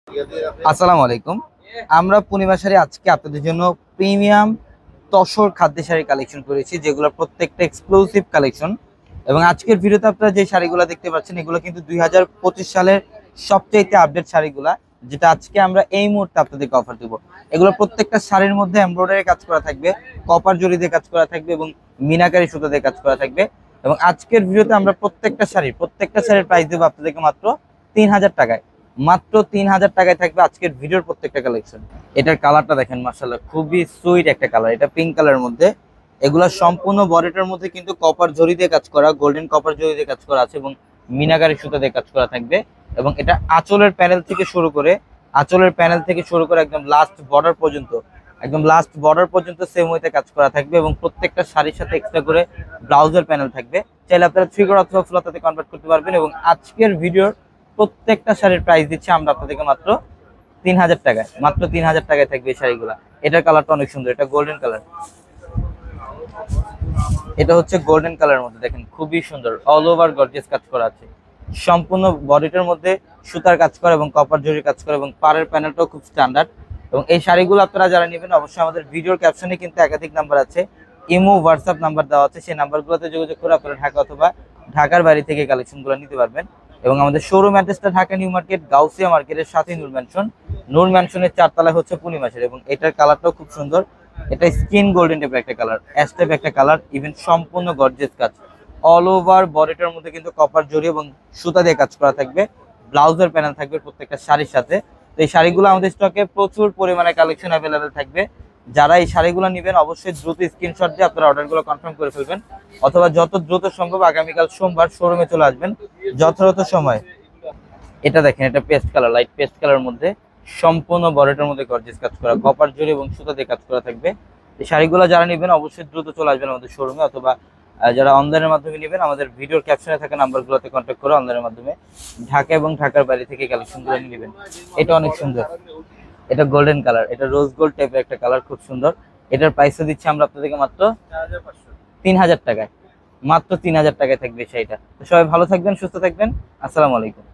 আসসালামু আলাইকুম। আমরা পূর্ণিমা শাড়ি আজকে আপনাদের জন্য প্রিমিয়াম তসর খাদ্য শাড়ি কালেকশন করেছি, যেগুলো প্রত্যেকটা এক্সক্লুসিভ কালেকশন। এবং আজকের ভিডিওতে আপনারা যে শাড়িগুলো দেখতে পাচ্ছেন এগুলো কিন্তু 2025 সালের সবচেয়ে আপডেট শাড়িগুলা, যেটা আজকে আমরা এই মুহূর্তে আপনাদেরকে অফার দেবো। এগুলো প্রত্যেকটা শাড়ির মধ্যে এমব্রয়ডারি কাজ করা থাকবে, কপার জরি দিয়ে কাজ করা থাকবে এবং মিনাকারি সুতা দিয়ে কাজ করা থাকবে। এবং আজকের ভিডিওতে আমরা প্রত্যেকটা শাড়ির প্রাইস দেবো আপনাদেরকে মাত্র 3000 টাকায়। মাত্র 3000 টাকায় থাকবে আজকের ভিডিওর প্রত্যেকটা কালেকশন। এটার কালারটা দেখেন, মাশাআল্লাহ খুবই সুইট একটা কালার। এটা পিঙ্ক কালারের মধ্যে। এগুলা সম্পূর্ণ বডিটার মধ্যে কিন্তু কপার জরি দিয়ে কাজ করা, গোল্ডেন কপার জরি দিয়ে কাজ করা আছে এবং মিনাকারি সুতা দিয়ে কাজ করা থাকবে। এবং এটা আঁচলের প্যানেল থেকে শুরু করে একদম লাস্ট বর্ডার পর্যন্ত সেম ওয়েতে কাজ করা থাকবে। এবং প্রত্যেকটা শাড়ির সাথে এক্সট্রা করে ব্লাউজের প্যানেল থাকবে। চাইলে আপনারা ফিগার অথবা ফ্লোতাতে কনভার্ট করতে পারবেন। এবং আজকের ভিডিওর প্রত্যেকটা শাড়ির প্রাইস দিচ্ছি আমরা আপনাদেরকে মাত্র 3000 টাকায়। মাত্র 3000 টাকায় থাকবে এই শাড়িগুলা। এটার কালারটা অনেক সুন্দর, এটা গোল্ডেন কালার। এটা হচ্ছে গোল্ডেন কালারের মধ্যে, দেখেন খুবই সুন্দর, অল ওভার গর্জিয়াস কাজ করা আছে। সম্পূর্ণ বডিটার মধ্যে সুতার কাজ করা এবং কপার জরির কাজ করা এবং পাড়ের প্যানেলটাও খুব স্ট্যান্ডার্ড। এবং এই শাড়িগুলো আপনারা যারা নেবেন অবশ্যই আমাদের ভিডিওর ক্যাপশনে কিন্তু একাধিক নাম্বার আছে, ইমো হোয়াটসঅ্যাপ নাম্বার দেওয়া আছে। সেই নাম্বারগুলোতে যোগাযোগ করে আপনারা ঢাকা অথবা ঢাকার বাইরে থেকে কালেকশনগুলো নিতে পারবেন। এবং আমাদের শোরুম অ্যাড্রেসটা ঢাকা নিউ মার্কেট, গাউসিয়া মার্কেটের সাথে নূর ম্যানশনের 4 তলায় হচ্ছে পূর্ণিমা শাড়ি। এবং এটার কালারটাও খুব সুন্দর, এটা স্কিন গোল্ডেন টাইপের একটা কালার, অ্যাশ টাইপ একটা কালার, ইভেন সম্পূর্ণ গর্জিয়াস কাজ। অল ওভার বডিটার মধ্যে কিন্তু কপার জরি এবং সুতা দিয়ে কাজ করা থাকবে, ব্লাউজের প্যানেল থাকবে প্রত্যেকটা শাড়ির সাথে। তো এই শাড়িগুলো আমাদের স্টকে প্রচুর পরিমাণে কালেকশন অ্যাভেলেবেল থাকবে। যারা এই শাড়িগুলো নেবেন অবশ্যই দ্রুত স্ক্রিনশট দিয়ে আপনারা অর্ডারগুলো কনফার্ম করে ফেলবেন, অথবা যত দ্রুত সম্ভব আগামীকাল সোমবার শোরুমে চলে আসবেন যথাযথ সময়। এটা দেখেন, এটা paste colour, light paste colour মধ্যে সম্পূর্ণ বডিটার মধ্যে গর্জিয়াস কাজ করা, কপার জরি এবং সুতা দিয়ে কাজ করা থাকবে। এই শাড়িগুলো যারা নেবেন অবশ্যই দ্রুত চলে আসবেন আমাদের শোরুমে, অথবা যারা অনলাইনের মাধ্যমে নেবেন আমাদের ভিডিওর ক্যাপশনে থাকা নাম্বারগুলোতে কন্ট্যাক্ট করে অনলাইনের মাধ্যমে ঢাকা এবং ঢাকার বাইরে থেকে কালেকশনগুলো নিয়ে নেবেন। এটা অনেক সুন্দর, এটা গোল্ডেন কালার, এটা রোজ গোল্ড টাইপের একটা কালার, খুব সুন্দর। এটার প্রাইসও দিচ্ছি আমরা আপনাদেরকে মাত্র 3000 টাকায়। মাত্র 3000 টাকায় থাকবে শাড়িটা। তো সবাই ভালো থাকবেন, সুস্থ থাকবেন। আসসালামু আলাইকুম।